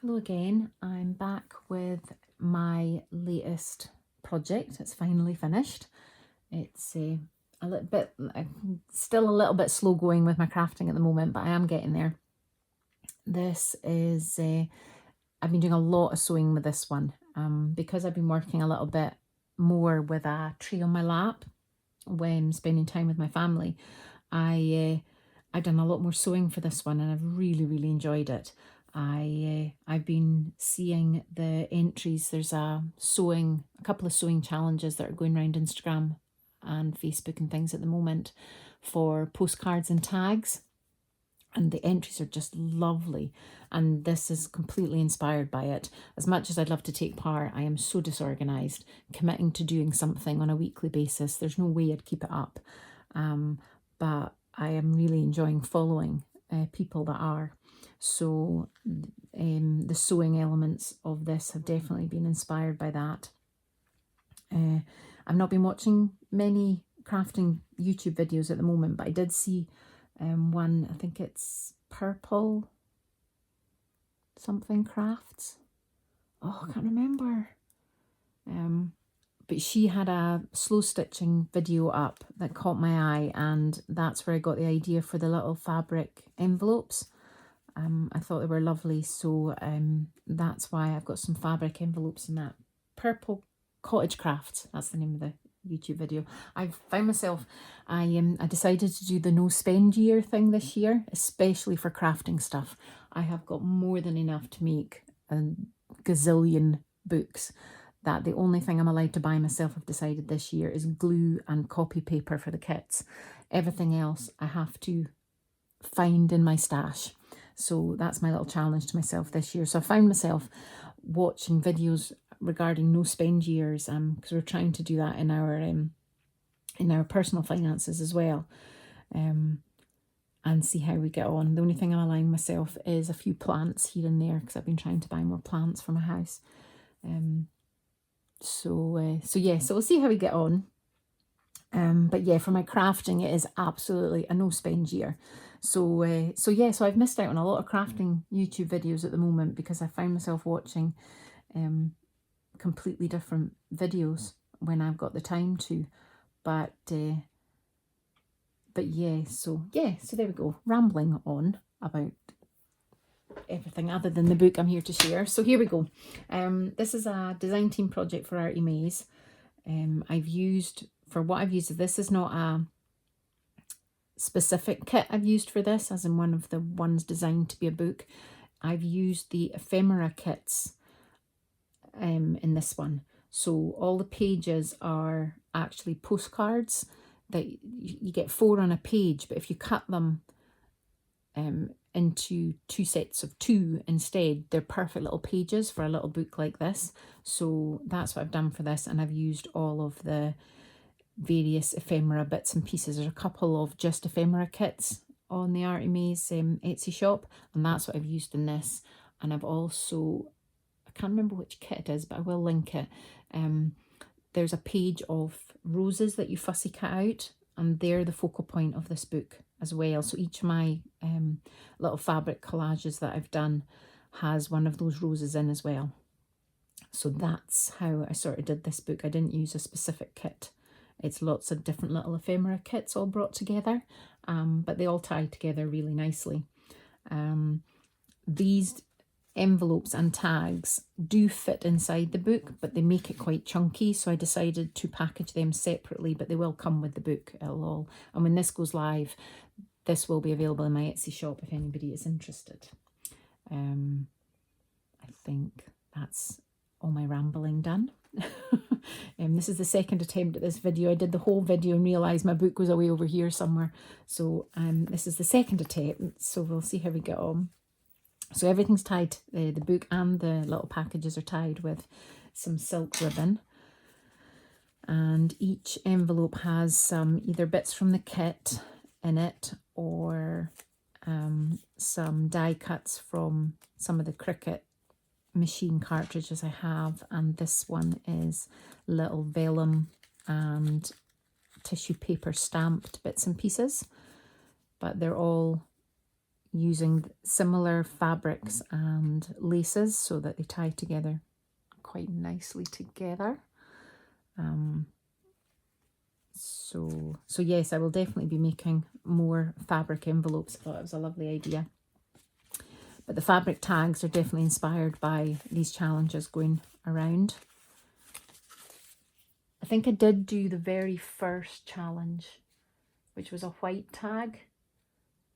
Hello again, I'm back with my latest project. It's finally finished. It's a little bit, I'm still a little bit slow going with my crafting at the moment, but I am getting there. This is, I've been doing a lot of sewing with this one because I've been working a little bit more with a tree on my lap when spending time with my family. I've done a lot more sewing for this one, and I've really enjoyed it. I've been seeing the entries. There's a couple of sewing challenges that are going around Instagram and Facebook and things at the moment for postcards and tags, and the entries are just lovely, and this is completely inspired by it. As much as I'd love to take part, I am so disorganized. Committing to doing something on a weekly basis, there's no way I'd keep it up. But I am really enjoying following people that are. So the sewing elements of this have definitely been inspired by that. I've not been watching many crafting YouTube videos at the moment, but I did see one, I think it's Purple something crafts. Oh, I can't remember. But she had a slow stitching video up that caught my eye, and that's where I got the idea for the little fabric envelopes. I thought they were lovely, so that's why I've got some fabric envelopes in that. Purple Cottage Crafts, that's the name of the YouTube video. I've found myself, I decided to do the no spend year thing this year, especially for crafting stuff. I have got more than enough to make a gazillion books, that the only thing I'm allowed to buy myself, I've decided this year, is glue and copy paper for the kits. Everything else I have to find in my stash. So that's my little challenge to myself this year. So I found myself watching videos regarding no spend years, because we're trying to do that in our personal finances as well, and see how we get on. The only thing I'm allowing myself is a few plants here and there, because I've been trying to buy more plants for my house. So we'll see how we get on. But yeah, for my crafting, it is absolutely a no spend year. So I've missed out on a lot of crafting YouTube videos at the moment, because I find myself watching completely different videos when I've got the time to. But yeah, so there we go, rambling on about everything other than the book I'm here to share. So here we go. This is a design team project for Artie Maze. This is not a specific kit I've used for this, as in one of the ones designed to be a book. I've used the ephemera kits in this one. So all the pages are actually postcards that you get 4 on a page, but if you cut them into 2 sets of 2 instead, they're perfect little pages for a little book like this. So that's what I've done for this, and I've used all of the various ephemera bits and pieces. There's a couple of just ephemera kits on the Artie Maze Etsy shop, and that's what I've used in this. And I've also, I can't remember which kit it is, but I will link it. There's a page of roses that you fussy cut out, and they're the focal point of this book as well. So each of my little fabric collages that I've done has one of those roses in as well. So that's how I sort of did this book. I didn't use a specific kit. It's lots of different little ephemera kits all brought together, but they all tie together really nicely. These envelopes and tags do fit inside the book, but they make it quite chunky, so I decided to package them separately, but they will come with the book. And when this goes live, this will be available in my Etsy shop if anybody is interested. I think that's all my rambling done. This is the second attempt at this video. I did the whole video and realised my book was away over here somewhere. So this is the second attempt, so we'll see how we get on. So everything's tied, the book and the little packages are tied with some silk ribbon. And each envelope has some either bits from the kit in it, or some die cuts from some of the Cricut machine cartridges I have. And this one is little vellum and tissue paper stamped bits and pieces, but they're all using similar fabrics and laces so that they tie together quite nicely together. So yes, I will definitely be making more fabric envelopes. I thought it was a lovely idea. But the fabric tags are definitely inspired by these challenges going around. I think I did do the very first challenge, which was a white tag.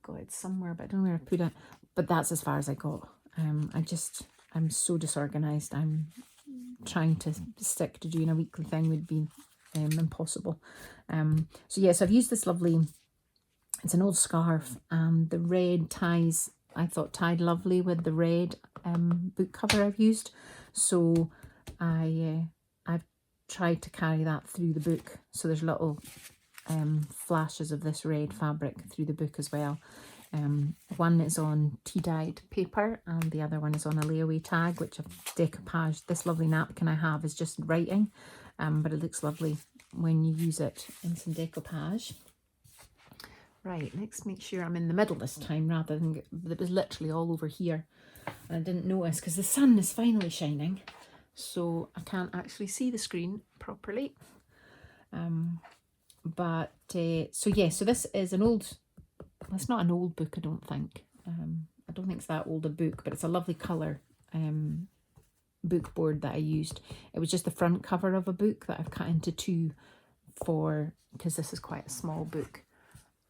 Got it somewhere, but I don't know where I put it. But that's as far as I got. I'm so disorganized. I'm trying to stick to doing a weekly thing would be impossible. So yes, I've used this lovely, it's an old scarf, and the red ties, I thought tied lovely with the red book cover I've used. So I've tried to carry that through the book. So there's little flashes of this red fabric through the book as well. One is on tea-dyed paper and the other one is on a layaway tag, which I've decoupaged. This lovely napkin I have is just writing, but it looks lovely when you use it in some decoupage. Right, let's make sure I'm in the middle this time rather than, it was literally all over here and I didn't notice because the sun is finally shining, so I can't actually see the screen properly. So yeah, so this is an old, it's not an old book, I don't think. I don't think it's that old a book, but it's a lovely colour book board that I used. It was just the front cover of a book that I've cut into two because this is quite a small book.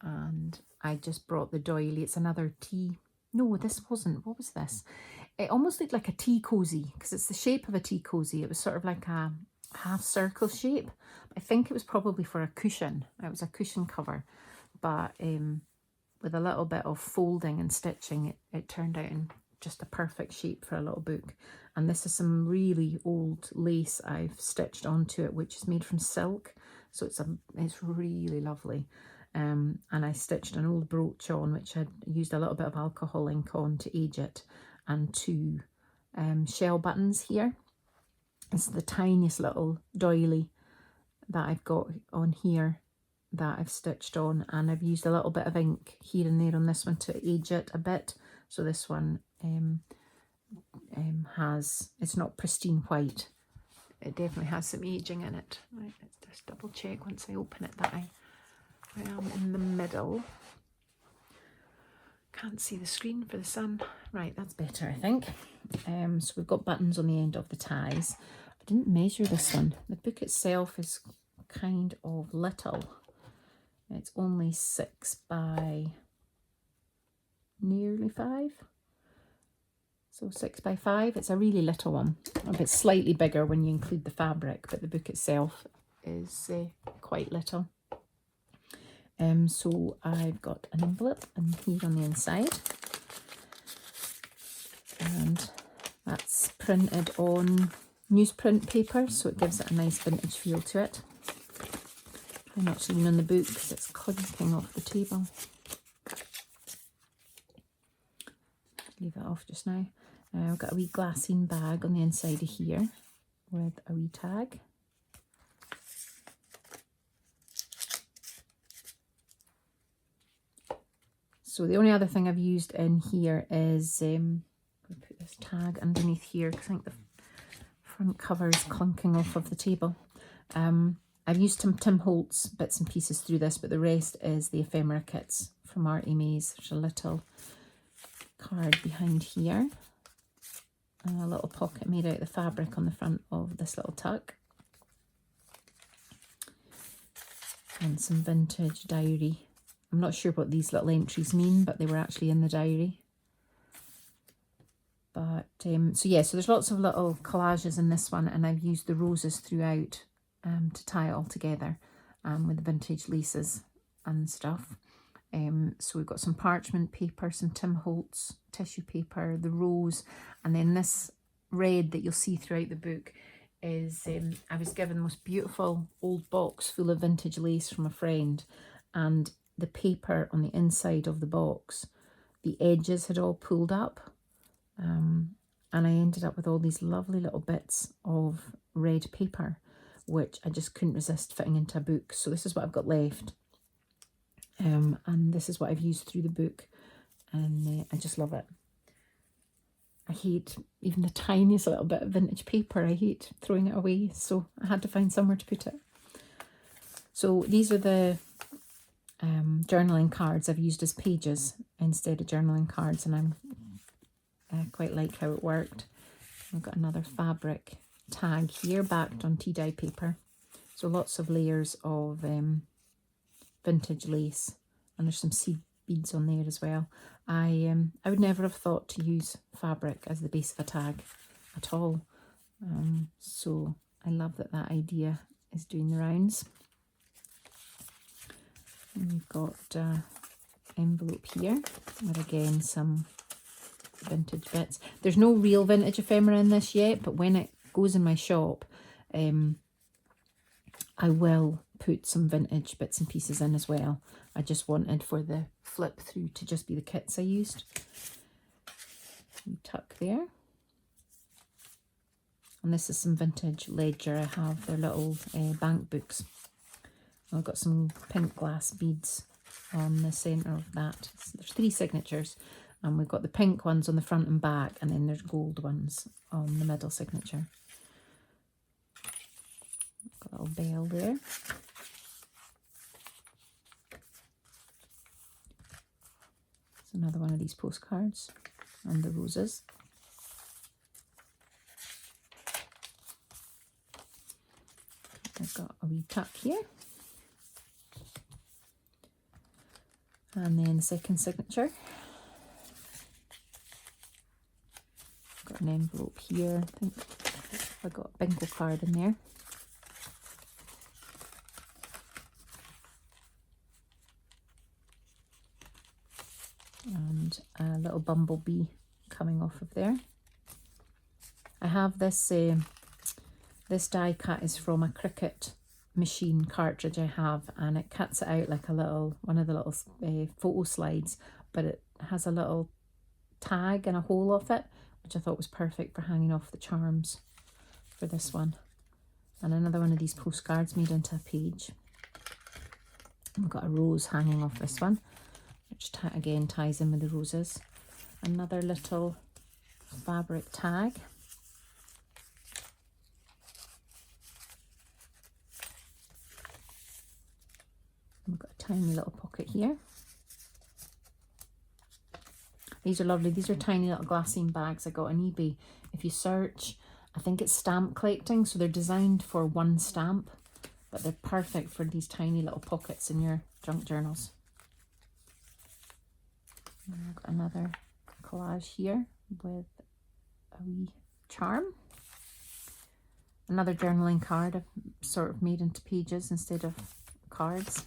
And I just brought the doily. It's another tea. No, this wasn't. What was this? It almost looked like a tea cozy because it's the shape of a tea cozy. It was sort of like a half circle shape. I think it was probably for a cushion. It was a cushion cover, but with a little bit of folding and stitching, it turned out in just a perfect shape for a little book. And this is some really old lace I've stitched onto it, which is made from silk. So it's really lovely. And I stitched an old brooch on, which I'd used a little bit of alcohol ink on to age it, and two shell buttons here. It's the tiniest little doily that I've got on here that I've stitched on, and I've used a little bit of ink here and there on this one to age it a bit. So this one it's not pristine white. It definitely has some aging in it. Right, let's just double check once I open it that I am in the middle. Can't see the screen for the sun. Right, that's better, I think. So we've got buttons on the end of the ties. I didn't measure this one. The book itself is kind of little. It's only 6 by nearly 5. So 6 by 5. It's a really little one. A bit slightly bigger when you include the fabric, but the book itself is quite little. So I've got an envelope and here on the inside, and that's printed on newsprint paper, so it gives it a nice vintage feel to it. Try not to lean on the book because it's clinking off the table. Leave it off just now. I've got a wee glassine bag on the inside of here with a wee tag. So the only other thing I've used in here is, I'll put this tag underneath here because I think the front cover is clunking off of the table. I've used some Tim Holtz bits and pieces through this, but the rest is the ephemera kits from Artie Mays. There's a little card behind here, and a little pocket made out of the fabric on the front of this little tuck, and some vintage diary. I'm not sure what these little entries mean, but they were actually in the diary. But so yeah, so there's lots of little collages in this one, and I've used the roses throughout to tie it all together with the vintage laces and stuff. So we've got some parchment paper, some Tim Holtz tissue paper, the rose, and then this red that you'll see throughout the book is, I was given the most beautiful old box full of vintage lace from a friend, and the paper on the inside of the box, the edges had all pulled up, and I ended up with all these lovely little bits of red paper, which I just couldn't resist fitting into a book. So this is what I've got left, and this is what I've used through the book. and I just love it. I hate even the tiniest little bit of vintage paper. I hate throwing it away, so I had to find somewhere to put it. So these are the journaling cards I've used as pages instead of journaling cards, and I quite like how it worked. I've got another fabric tag here backed on tea dye paper. So lots of layers of vintage lace, and there's some seed beads on there as well. I would never have thought to use fabric as the base of a tag at all. So I love that that idea is doing the rounds. And we've got an envelope here with again some vintage bits. There's no real vintage ephemera in this yet, but when it goes in my shop, I will put some vintage bits and pieces in as well. I just wanted for the flip through to just be the kits I used. Tuck there. And this is some vintage ledger I have. They're little bank books. I've got some pink glass beads on the centre of that. So there's 3 signatures, and we've got the pink ones on the front and back, and then there's gold ones on the middle signature. Got a little bell there. It's another one of these postcards, and the roses. I've got a wee tuck here. And then second signature. Got an envelope here. I think I got a bingo card in there. And a little bumblebee coming off of there. I have this, this die cut is from a Cricut machine cartridge I have, and it cuts it out like a little, one of the little photo slides, but it has a little tag and a hole off it, which I thought was perfect for hanging off the charms for this one. And another one of these postcards made into a page. We've got a rose hanging off this one, which again ties in with the roses. Another little fabric tag. We've got a tiny little pocket here. These are lovely. These are tiny little glassine bags I got on eBay. If you search, I think it's stamp collecting, so they're designed for one stamp, but they're perfect for these tiny little pockets in your junk journals. And I've got another collage here with a wee charm. Another journaling card I've sort of made into pages instead of cards.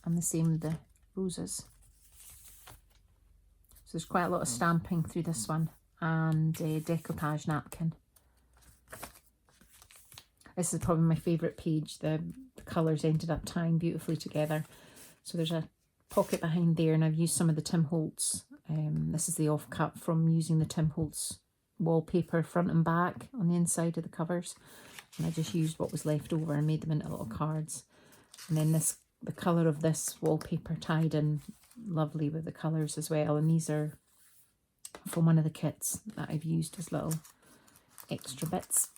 And the same with the roses. So there's quite a lot of stamping through this one, and a decoupage napkin. This is probably my favourite page. The colours ended up tying beautifully together. So there's a pocket behind there, and I've used some of the Tim Holtz. This is the offcut from using the Tim Holtz wallpaper front and back on the inside of the covers. And I just used what was left over and made them into little cards. And then this, the colour of this wallpaper tied in lovely with the colours as well. And these are from one of the kits that I've used as little extra bits.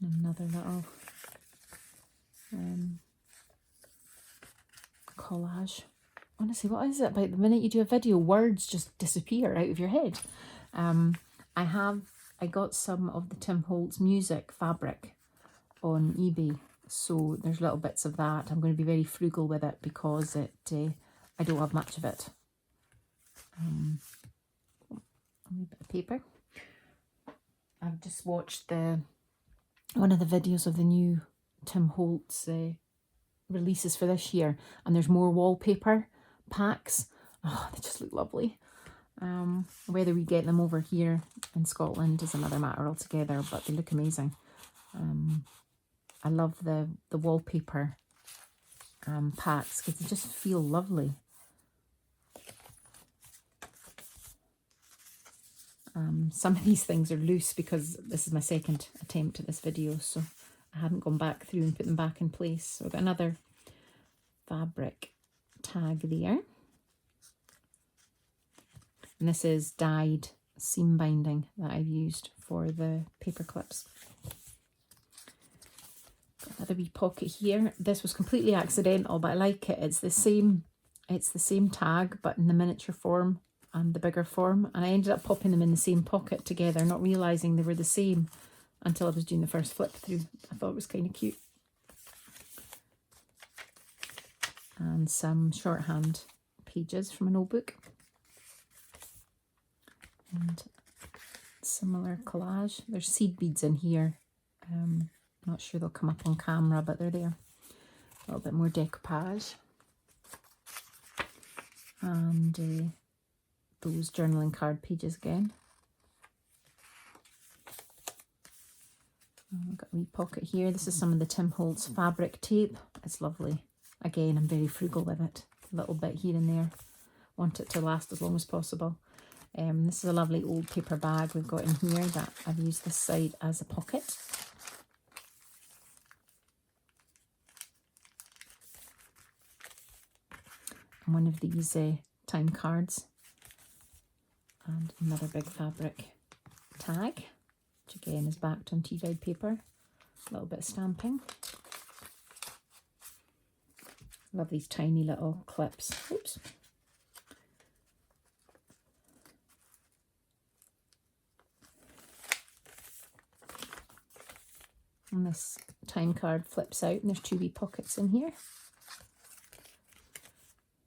And another little collage. Honestly, what is it about the minute you do a video, words just disappear out of your head? I got some of the Tim Holtz music fabric on eBay, so there's little bits of that. I'm going to be very frugal with it because I don't have much of it. A wee bit of paper. I've just watched one of the videos of the new Tim Holtz releases for this year, and there's more wallpaper packs. Oh, they just look lovely. Whether we get them over here in Scotland is another matter altogether, but they look amazing. I love the wallpaper packs because they just feel lovely. Some of these things are loose because this is my second attempt at this video, so I hadn't gone back through and put them back in place. So I've got another fabric tag there. And this is dyed seam binding that I've used for the paper clips. Got another wee pocket here. This was completely accidental, but I like it. It's the same tag, but in the miniature form and the bigger form, and I ended up popping them in the same pocket together, not realizing they were the same until I was doing the first flip through. I thought it was kind of cute. And some shorthand pages from an old book, and similar collage. There's seed beads in here. Not sure they'll come up on camera, but they're there. A little bit more decoupage. And those journaling card pages again. I've got a wee pocket here. This is some of the Tim Holtz fabric tape. It's lovely. Again, I'm very frugal with it. A little bit here and there. Want it to last as long as possible. This is a lovely old paper bag we've got in here that I've used this side as a pocket. And one of these time cards. And another big fabric tag, which again is backed on tea-dyed paper. A little bit of stamping. Love these tiny little clips. Oops. And this time card flips out and there's two wee pockets in here.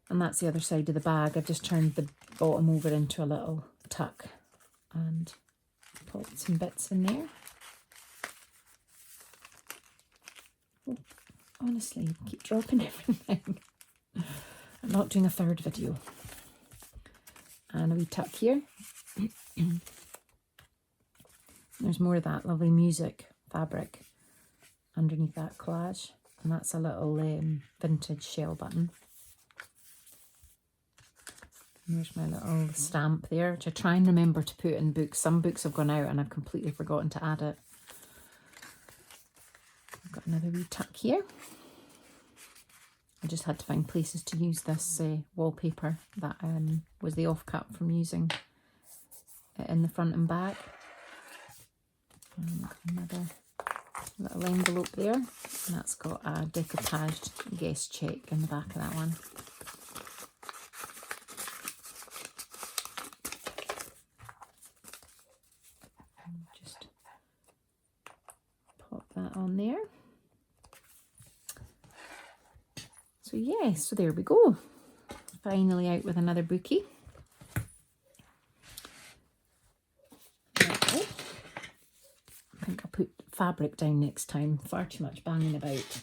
And that's the other side of the bag. I've just turned the bottom over into a little tuck and popped some bits in there. Oh, honestly, I keep dropping everything. I'm not doing a third video. And a wee tuck here. There's more of that lovely music fabric underneath that collage. And that's a little vintage shell button. And there's my little stamp there, which I try and remember to put in books. Some books have gone out and I've completely forgotten to add it. I've got another wee tuck here. I just had to find places to use this wallpaper that was the offcut from using it in the front and back. And another little envelope there. And that's got a decoupaged guest check in the back of that one. Just pop that on there. So yeah, so there we go. Finally out with another bookie. Okay. I think I'll put fabric down next time. Far too much banging about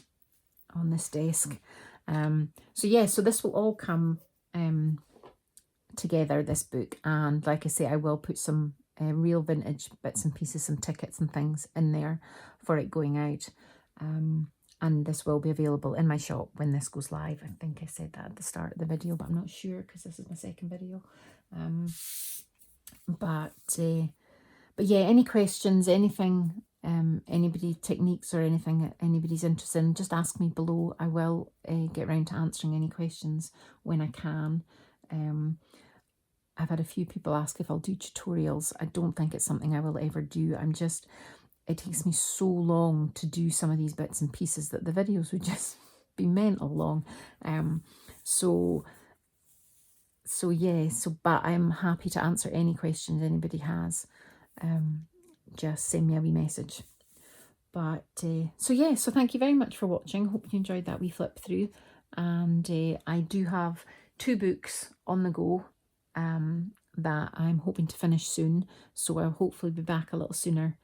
on this desk. So yeah, so this will all come together, this book. And like I say, I will put some real vintage bits and pieces, some tickets and things in there for it going out. And this will be available in my shop when this goes live. I think I said that at the start of the video, but I'm not sure because this is my second video. But yeah, any questions, anything, anybody techniques or anything that anybody's interested in, just ask me below. I will get around to answering any questions when I can. I've had a few people ask if I'll do tutorials. I don't think it's something I will ever do. It takes me so long to do some of these bits and pieces that the videos would just be mental long. But I'm happy to answer any questions anybody has. Just send me a wee message. But so thank you very much for watching. Hope you enjoyed that wee flip through. And I do have 2 books on the go that I'm hoping to finish soon. So I'll hopefully be back a little sooner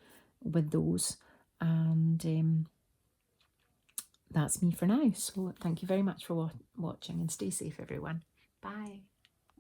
with those. And that's me for now. So thank you very much for watching and stay safe, everyone. Bye.